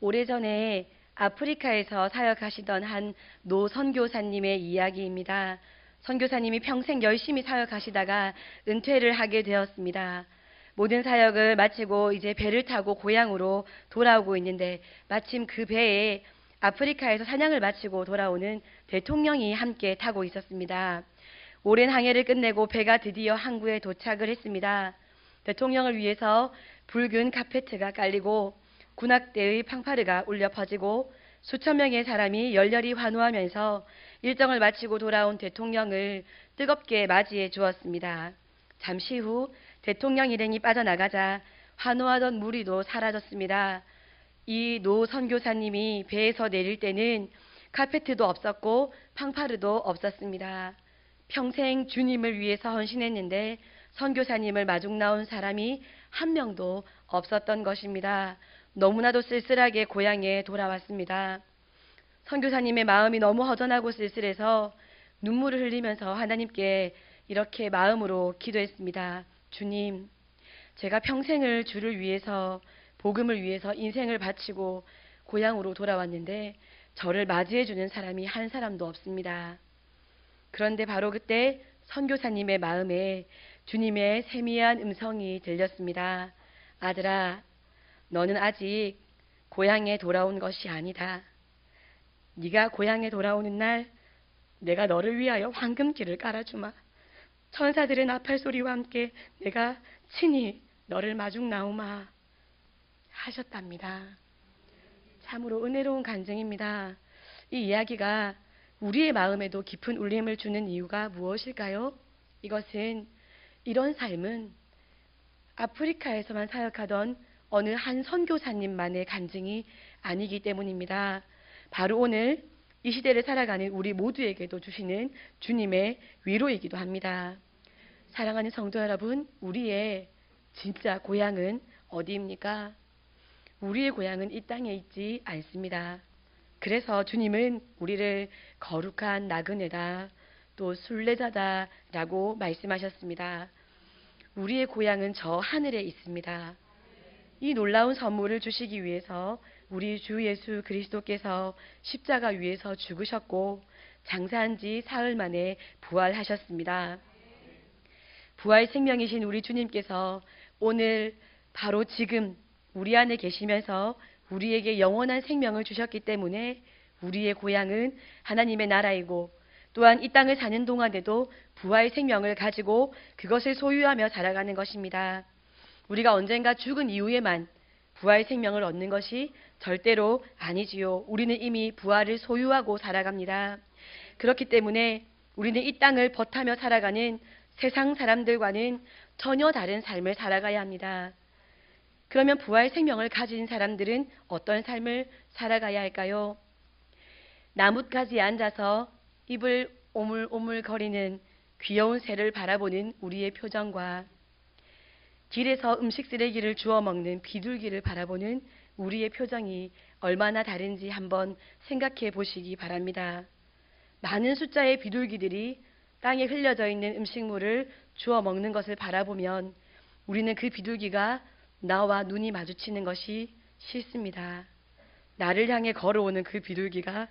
오래전에 아프리카에서 사역하시던 한 노 선교사님의 이야기입니다. 선교사님이 평생 열심히 사역하시다가 은퇴를 하게 되었습니다. 모든 사역을 마치고 이제 배를 타고 고향으로 돌아오고 있는데 마침 그 배에 아프리카에서 사냥을 마치고 돌아오는 대통령이 함께 타고 있었습니다. 오랜 항해를 끝내고 배가 드디어 항구에 도착을 했습니다. 대통령을 위해서 붉은 카페트가 깔리고 군악대의 팡파르가 울려 퍼지고 수천 명의 사람이 열렬히 환호하면서 일정을 마치고 돌아온 대통령을 뜨겁게 맞이해 주었습니다. 잠시 후 대통령 일행이 빠져나가자 환호하던 무리도 사라졌습니다. 이 노 선교사님이 배에서 내릴 때는 카페트도 없었고 팡파르도 없었습니다. 평생 주님을 위해서 헌신했는데 선교사님을 마중 나온 사람이 한 명도 없었던 것입니다. 너무나도 쓸쓸하게 고향에 돌아왔습니다. 선교사님의 마음이 너무 허전하고 쓸쓸해서 눈물을 흘리면서 하나님께 이렇게 마음으로 기도했습니다. 주님, 제가 평생을 주를 위해서 복음을 위해서 인생을 바치고 고향으로 돌아왔는데 저를 맞이해주는 사람이 한 사람도 없습니다. 그런데 바로 그때 선교사님의 마음에 주님의 세미한 음성이 들렸습니다. 아들아, 너는 아직 고향에 돌아온 것이 아니다. 네가 고향에 돌아오는 날 내가 너를 위하여 황금길을 깔아주마. 천사들의 나팔 소리와 함께 내가 친히 너를 마중 나오마 하셨답니다. 참으로 은혜로운 간증입니다. 이 이야기가 우리의 마음에도 깊은 울림을 주는 이유가 무엇일까요? 이것은 이런 삶은 아프리카에서만 사역하던 어느 한 선교사님만의 간증이 아니기 때문입니다. 바로 오늘 이 시대를 살아가는 우리 모두에게도 주시는 주님의 위로이기도 합니다. 사랑하는 성도 여러분, 우리의 진짜 고향은 어디입니까? 우리의 고향은 이 땅에 있지 않습니다. 그래서 주님은 우리를 거룩한 나그네다, 또 순례자다라고 말씀하셨습니다. 우리의 고향은 저 하늘에 있습니다. 이 놀라운 선물을 주시기 위해서 우리 주 예수 그리스도께서 십자가 위에서 죽으셨고 장사한 지 사흘 만에 부활하셨습니다. 부활 생명이신 우리 주님께서 오늘 바로 지금 우리 안에 계시면서 우리에게 영원한 생명을 주셨기 때문에 우리의 고향은 하나님의 나라이고 또한 이 땅을 사는 동안에도 부활 생명을 가지고 그것을 소유하며 살아가는 것입니다. 우리가 언젠가 죽은 이후에만 부활 생명을 얻는 것이 절대로 아니지요. 우리는 이미 부활을 소유하고 살아갑니다. 그렇기 때문에 우리는 이 땅을 버타며 살아가는 세상 사람들과는 전혀 다른 삶을 살아가야 합니다. 그러면 부활 생명을 가진 사람들은 어떤 삶을 살아가야 할까요? 나뭇가지에 앉아서 입을 오물오물거리는 귀여운 새를 바라보는 우리의 표정과 길에서 음식 쓰레기를 주워 먹는 비둘기를 바라보는 우리의 표정이 얼마나 다른지 한번 생각해 보시기 바랍니다. 많은 숫자의 비둘기들이 땅에 흘려져 있는 음식물을 주워 먹는 것을 바라보면 우리는 그 비둘기가 나와 눈이 마주치는 것이 싫습니다. 나를 향해 걸어오는 그 비둘기가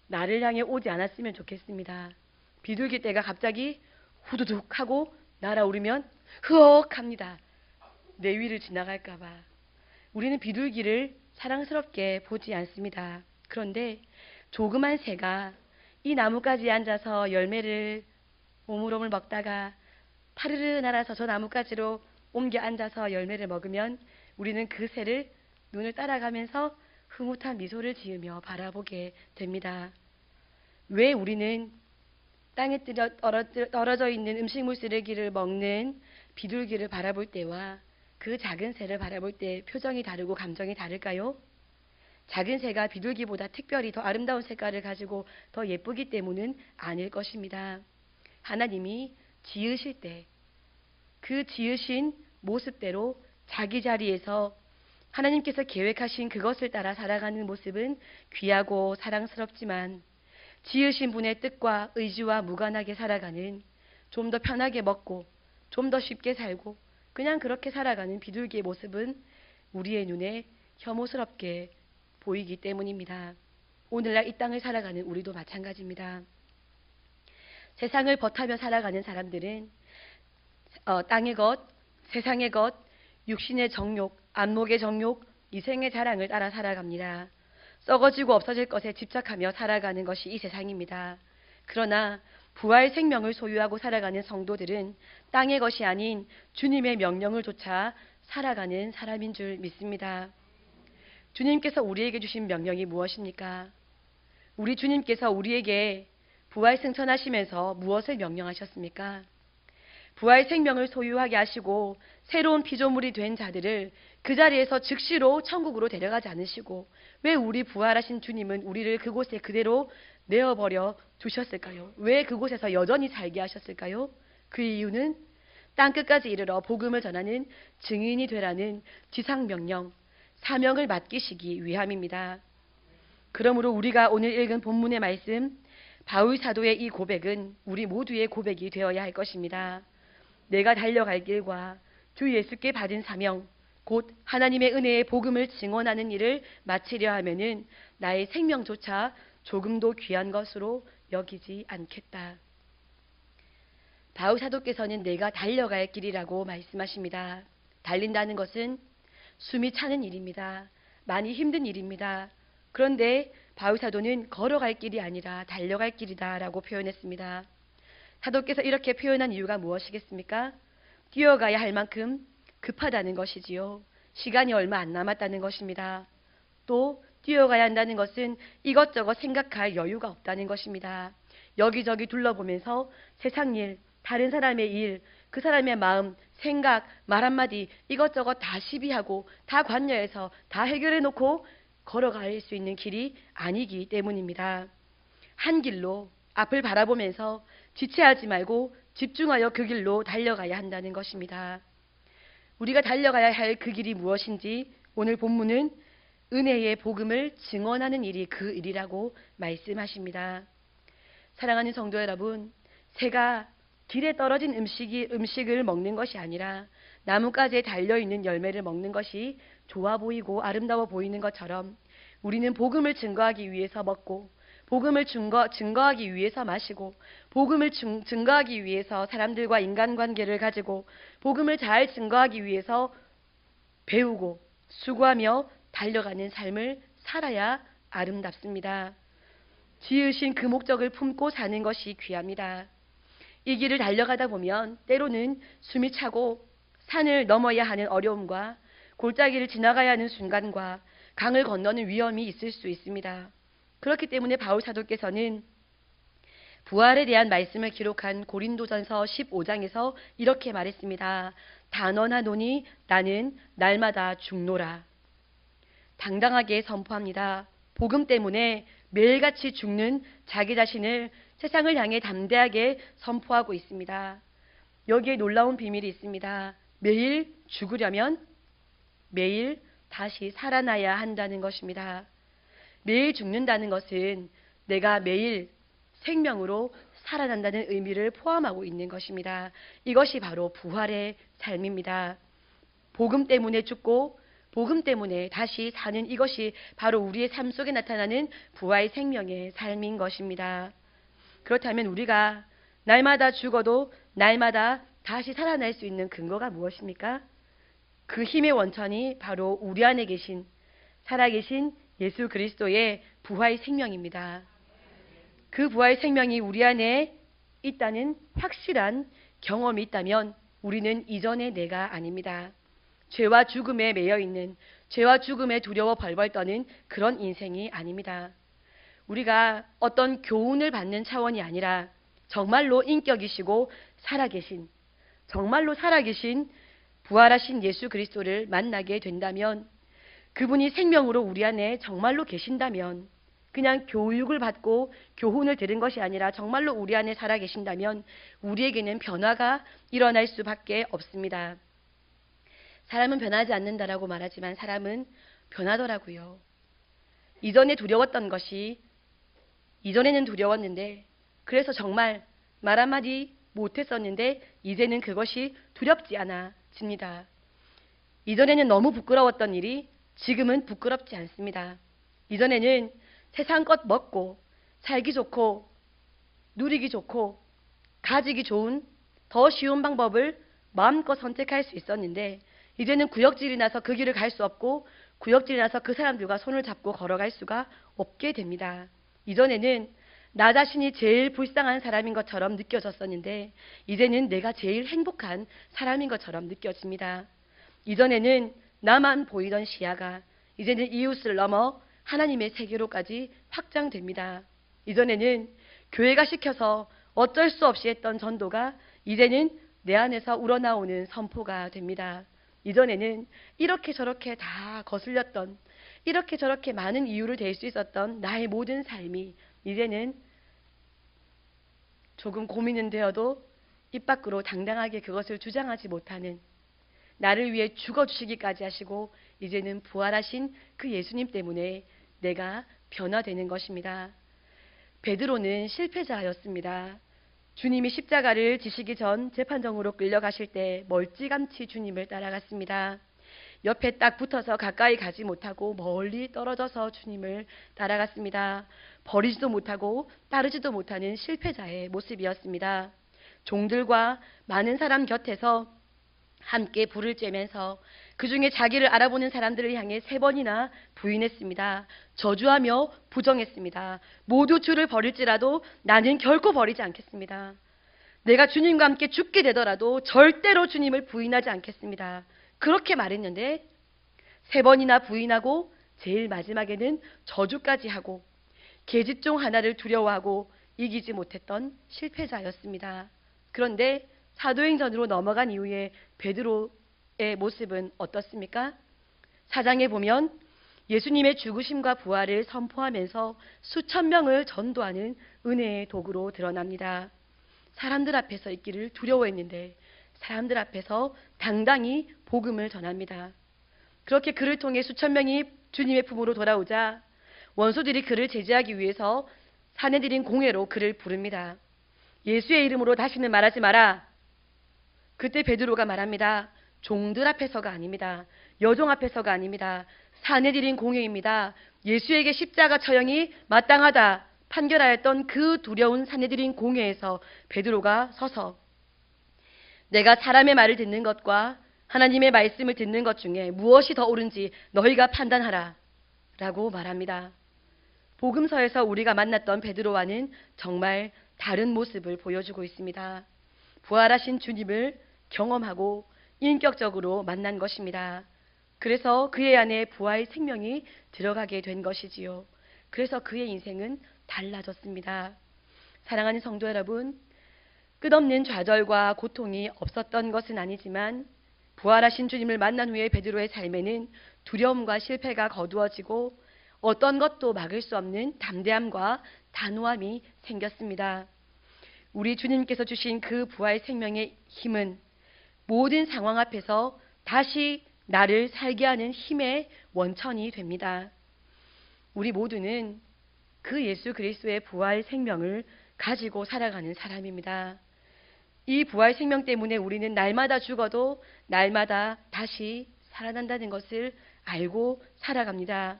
나를 향해 오지 않았으면 좋겠습니다. 비둘기 떼가 갑자기 후두둑 하고 날아오르면 흐억 합니다. 내 위를 지나갈까봐. 우리는 비둘기를 사랑스럽게 보지 않습니다. 그런데 조그만 새가 이 나뭇가지에 앉아서 열매를 오물오물 먹다가 파르르 날아서 저 나뭇가지로 옮겨 앉아서 열매를 먹으면 우리는 그 새를 눈을 따라가면서 흐뭇한 미소를 지으며 바라보게 됩니다. 왜 우리는 땅에 떨어져 있는 음식물 쓰레기를 먹는 비둘기를 바라볼 때와 그 작은 새를 바라볼 때 표정이 다르고 감정이 다를까요? 작은 새가 비둘기보다 특별히 더 아름다운 색깔을 가지고 더 예쁘기 때문은 아닐 것입니다. 하나님이 지으실 때 그 지으신 모습대로 자기 자리에서 하나님께서 계획하신 그것을 따라 살아가는 모습은 귀하고 사랑스럽지만 지으신 분의 뜻과 의지와 무관하게 살아가는 좀 더 편하게 먹고 좀 더 쉽게 살고 그냥 그렇게 살아가는 비둘기의 모습은 우리의 눈에 혐오스럽게 보이기 때문입니다. 오늘날 이 땅을 살아가는 우리도 마찬가지입니다. 세상을 버타며 살아가는 사람들은 땅의 것, 세상의 것, 육신의 정욕, 안목의 정욕, 이생의 자랑을 따라 살아갑니다. 썩어지고 없어질 것에 집착하며 살아가는 것이 이 세상입니다. 그러나 부활 생명을 소유하고 살아가는 성도들은 땅의 것이 아닌 주님의 명령을 좇아 살아가는 사람인 줄 믿습니다. 주님께서 우리에게 주신 명령이 무엇입니까? 우리 주님께서 우리에게 부활 승천하시면서 무엇을 명령하셨습니까? 부활 생명을 소유하게 하시고 새로운 피조물이 된 자들을 그 자리에서 즉시로 천국으로 데려가지 않으시고 왜 우리 부활하신 주님은 우리를 그곳에 그대로 내어버려 두셨을까요? 왜 그곳에서 여전히 살게 하셨을까요? 그 이유는 땅끝까지 이르러 복음을 전하는 증인이 되라는 지상명령, 사명을 맡기시기 위함입니다. 그러므로 우리가 오늘 읽은 본문의 말씀, 바울 사도의 이 고백은 우리 모두의 고백이 되어야 할 것입니다. 내가 달려갈 길과 주 예수께 받은 사명, 곧 하나님의 은혜의 복음을 증언하는 일을 마치려 하면은 나의 생명조차 조금도 귀한 것으로 여기지 않겠다. 바울 사도께서는 내가 달려갈 길이라고 말씀하십니다. 달린다는 것은 숨이 차는 일입니다. 많이 힘든 일입니다. 그런데 바울 사도는 걸어갈 길이 아니라 달려갈 길이다 라고 표현했습니다. 사도께서 이렇게 표현한 이유가 무엇이겠습니까? 뛰어가야 할 만큼 급하다는 것이지요. 시간이 얼마 안 남았다는 것입니다. 또 뛰어가야 한다는 것은 이것저것 생각할 여유가 없다는 것입니다. 여기저기 둘러보면서 세상 일, 다른 사람의 일, 그 사람의 마음, 생각, 말 한마디 이것저것 다 시비하고 다 관여해서 다 해결해놓고 걸어갈 수 있는 길이 아니기 때문입니다. 한 길로 앞을 바라보면서 지체하지 말고 집중하여 그 길로 달려가야 한다는 것입니다. 우리가 달려가야 할 그 길이 무엇인지 오늘 본문은 은혜의 복음을 증언하는 일이 그 일이라고 말씀하십니다. 사랑하는 성도 여러분, 새가 길에 떨어진 음식을 먹는 것이 아니라 나뭇가지에 달려있는 열매를 먹는 것이 좋아 보이고 아름다워 보이는 것처럼 우리는 복음을 증거하기 위해서 먹고 복음을 증거하기 위해서 마시고 복음을 증거하기 위해서 사람들과 인간관계를 가지고 복음을 잘 증거하기 위해서 배우고 수고하며 달려가는 삶을 살아야 아름답습니다. 지으신 그 목적을 품고 사는 것이 귀합니다. 이 길을 달려가다 보면 때로는 숨이 차고 산을 넘어야 하는 어려움과 골짜기를 지나가야 하는 순간과 강을 건너는 위험이 있을 수 있습니다. 그렇기 때문에 바울 사도께서는 부활에 대한 말씀을 기록한 고린도전서 15장에서 이렇게 말했습니다. 단언하노니 나는 날마다 죽노라. 당당하게 선포합니다. 복음 때문에 매일같이 죽는 자기 자신을 세상을 향해 담대하게 선포하고 있습니다. 여기에 놀라운 비밀이 있습니다. 매일 죽으려면 매일 다시 살아나야 한다는 것입니다. 매일 죽는다는 것은 내가 매일 생명으로 살아난다는 의미를 포함하고 있는 것입니다. 이것이 바로 부활의 삶입니다. 복음 때문에 죽고 복음 때문에 다시 사는 이것이 바로 우리의 삶 속에 나타나는 부활 생명의 삶인 것입니다. 그렇다면 우리가 날마다 죽어도 날마다 다시 살아날 수 있는 근거가 무엇입니까? 그 힘의 원천이 바로 우리 안에 계신 살아계신 예수 그리스도의 부활 생명입니다. 그 부활 생명이 우리 안에 있다는 확실한 경험이 있다면 우리는 이전의 내가 아닙니다. 죄와 죽음에 매여 있는, 죄와 죽음에 두려워 벌벌 떠는 그런 인생이 아닙니다. 우리가 어떤 교훈을 받는 차원이 아니라 정말로 인격이시고 살아계신, 정말로 살아계신 부활하신 예수 그리스도를 만나게 된다면, 그분이 생명으로 우리 안에 정말로 계신다면, 그냥 교육을 받고 교훈을 들은 것이 아니라 정말로 우리 안에 살아계신다면 우리에게는 변화가 일어날 수밖에 없습니다. 사람은 변하지 않는다라고 말하지만 사람은 변하더라고요. 이전에 두려웠던 것이 이전에는 두려웠는데, 그래서 정말 말 한마디 못했었는데 이제는 그것이 두렵지 않아집니다. 이전에는 너무 부끄러웠던 일이 지금은 부끄럽지 않습니다. 이전에는 세상 것 먹고 살기 좋고 누리기 좋고 가지기 좋은 더 쉬운 방법을 마음껏 선택할 수 있었는데, 이제는 구역질이 나서 그 길을 갈 수 없고 구역질이 나서 그 사람들과 손을 잡고 걸어갈 수가 없게 됩니다. 이전에는 나 자신이 제일 불쌍한 사람인 것처럼 느껴졌었는데, 이제는 내가 제일 행복한 사람인 것처럼 느껴집니다. 이전에는 나만 보이던 시야가 이제는 이웃을 넘어 하나님의 세계로까지 확장됩니다. 이전에는 교회가 시켜서 어쩔 수 없이 했던 전도가 이제는 내 안에서 우러나오는 선포가 됩니다. 이전에는 이렇게 저렇게 다 거슬렸던, 이렇게 저렇게 많은 이유를 댈 수 있었던 나의 모든 삶이 이제는 조금 고민은 되어도 입 밖으로 당당하게 그것을 주장하지 못하는, 나를 위해 죽어주시기까지 하시고 이제는 부활하신 그 예수님 때문에 내가 변화되는 것입니다. 베드로는 실패자였습니다. 주님이 십자가를 지시기 전 재판정으로 끌려가실 때 멀찌감치 주님을 따라갔습니다. 옆에 딱 붙어서 가까이 가지 못하고 멀리 떨어져서 주님을 따라갔습니다. 버리지도 못하고 따르지도 못하는 실패자의 모습이었습니다. 종들과 많은 사람 곁에서 함께 불을 쬐면서 그 중에 자기를 알아보는 사람들을 향해 3번이나 부인했습니다. 저주하며 부정했습니다. 모두 주를 버릴지라도 나는 결코 버리지 않겠습니다. 내가 주님과 함께 죽게 되더라도 절대로 주님을 부인하지 않겠습니다. 그렇게 말했는데 3번이나 부인하고 제일 마지막에는 저주까지 하고 계집종 하나를 두려워하고 이기지 못했던 실패자였습니다. 그런데 사도행전으로 넘어간 이후에 베드로의 모습은 어떻습니까? 4장에 보면 예수님의 죽으심과 부활을 선포하면서 수천 명을 전도하는 은혜의 도구로 드러납니다. 사람들 앞에서 있기를 두려워했는데 사람들 앞에서 당당히 복음을 전합니다. 그렇게 그를 통해 수천 명이 주님의 품으로 돌아오자 원수들이 그를 제지하기 위해서 사내들인 공회로 그를 부릅니다. 예수의 이름으로 다시는 말하지 마라. 그때 베드로가 말합니다. 종들 앞에서가 아닙니다. 여종 앞에서가 아닙니다. 사내들인 공회입니다. 예수에게 십자가 처형이 마땅하다 판결하였던 그 두려운 사내들인 공회에서 베드로가 서서 내가 사람의 말을 듣는 것과 하나님의 말씀을 듣는 것 중에 무엇이 더 옳은지 너희가 판단하라 라고 말합니다. 복음서에서 우리가 만났던 베드로와는 정말 다른 모습을 보여주고 있습니다. 부활하신 주님을 경험하고 인격적으로 만난 것입니다. 그래서 그의 안에 부활 생명이 들어가게 된 것이지요. 그래서 그의 인생은 달라졌습니다. 사랑하는 성도 여러분, 끝없는 좌절과 고통이 없었던 것은 아니지만 부활하신 주님을 만난 후에 베드로의 삶에는 두려움과 실패가 거두어지고 어떤 것도 막을 수 없는 담대함과 단호함이 생겼습니다. 우리 주님께서 주신 그 부활 생명의 힘은 모든 상황 앞에서 다시 나를 살게 하는 힘의 원천이 됩니다. 우리 모두는 그 예수 그리스도의 부활 생명을 가지고 살아가는 사람입니다. 이 부활 생명 때문에 우리는 날마다 죽어도 날마다 다시 살아난다는 것을 알고 살아갑니다.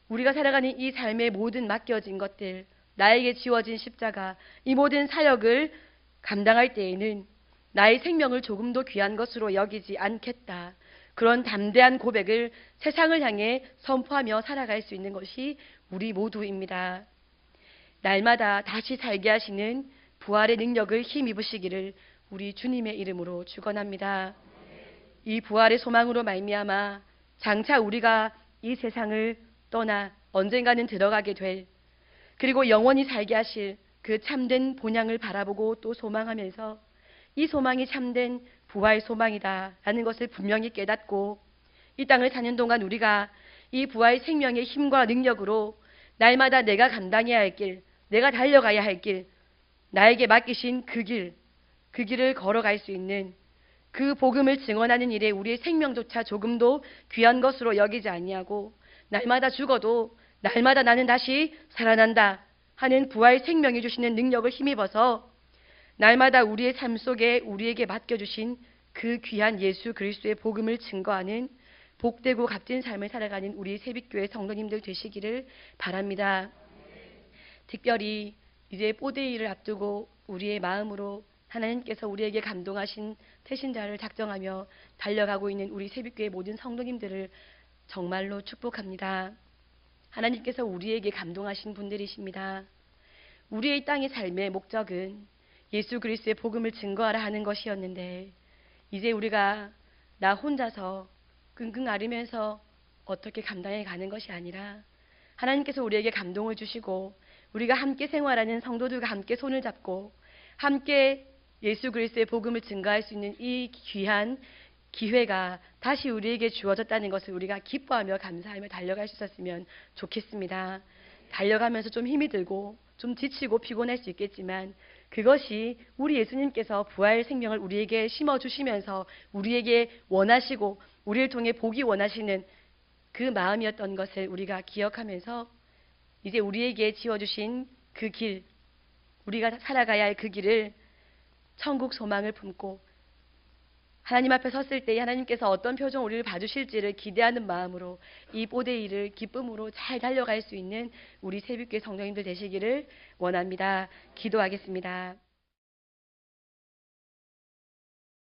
우리가 살아가는 이 삶의 모든 맡겨진 것들, 나에게 지워진 십자가, 이 모든 사역을 감당할 때에는 나의 생명을 조금도 귀한 것으로 여기지 않겠다. 그런 담대한 고백을 세상을 향해 선포하며 살아갈 수 있는 것이 우리 모두입니다. 날마다 다시 살게 하시는 부활의 능력을 힘입으시기를 우리 주님의 이름으로 축원합니다. 이 부활의 소망으로 말미암아 장차 우리가 이 세상을 떠나 언젠가는 들어가게 될, 그리고 영원히 살게 하실 그 참된 본향을 바라보고 또 소망하면서 이 소망이 참된 부활 소망이다 라는 것을 분명히 깨닫고 이 땅을 사는 동안 우리가 이 부활 생명의 힘과 능력으로 날마다 내가 감당해야 할 길, 내가 달려가야 할 길, 나에게 맡기신 그 길을 걸어갈 수 있는 그 복음을 증언하는 일에 우리의 생명조차 조금도 귀한 것으로 여기지 아니하고 날마다 죽어도 날마다 나는 다시 살아난다 하는 부활 생명이 주시는 능력을 힘입어서 날마다 우리의 삶 속에 우리에게 맡겨주신 그 귀한 예수 그리스도의 복음을 증거하는 복되고 값진 삶을 살아가는 우리 새빛교회 성도님들 되시기를 바랍니다. 특별히 이제 뽀데이를 앞두고 우리의 마음으로 하나님께서 우리에게 감동하신 태신자를 작정하며 달려가고 있는 우리 새빛교회 모든 성도님들을 정말로 축복합니다. 하나님께서 우리에게 감동하신 분들이십니다. 우리의 땅의 삶의 목적은 예수 그리스도의 복음을 증거하라 하는 것이었는데 이제 우리가 나 혼자서 끙끙 앓으면서 어떻게 감당해 가는 것이 아니라 하나님께서 우리에게 감동을 주시고 우리가 함께 생활하는 성도들과 함께 손을 잡고 함께 예수 그리스도의 복음을 증거할 수 있는 이 귀한 기회가 다시 우리에게 주어졌다는 것을 우리가 기뻐하며 감사하며 달려갈 수 있었으면 좋겠습니다. 달려가면서 좀 힘이 들고 좀 지치고 피곤할 수 있겠지만 그것이 우리 예수님께서 부활 생명을 우리에게 심어주시면서 우리에게 원하시고 우리를 통해 보기 원하시는 그 마음이었던 것을 우리가 기억하면서 이제 우리에게 지어주신 그 길, 우리가 살아가야 할 그 길을 천국 소망을 품고 하나님 앞에 섰을 때 하나님께서 어떤 표정 우리를 봐주실지를 기대하는 마음으로 이 뽀데이를 기쁨으로 잘 달려갈 수 있는 우리 새벽교회 성도님들 되시기를 원합니다. 기도하겠습니다.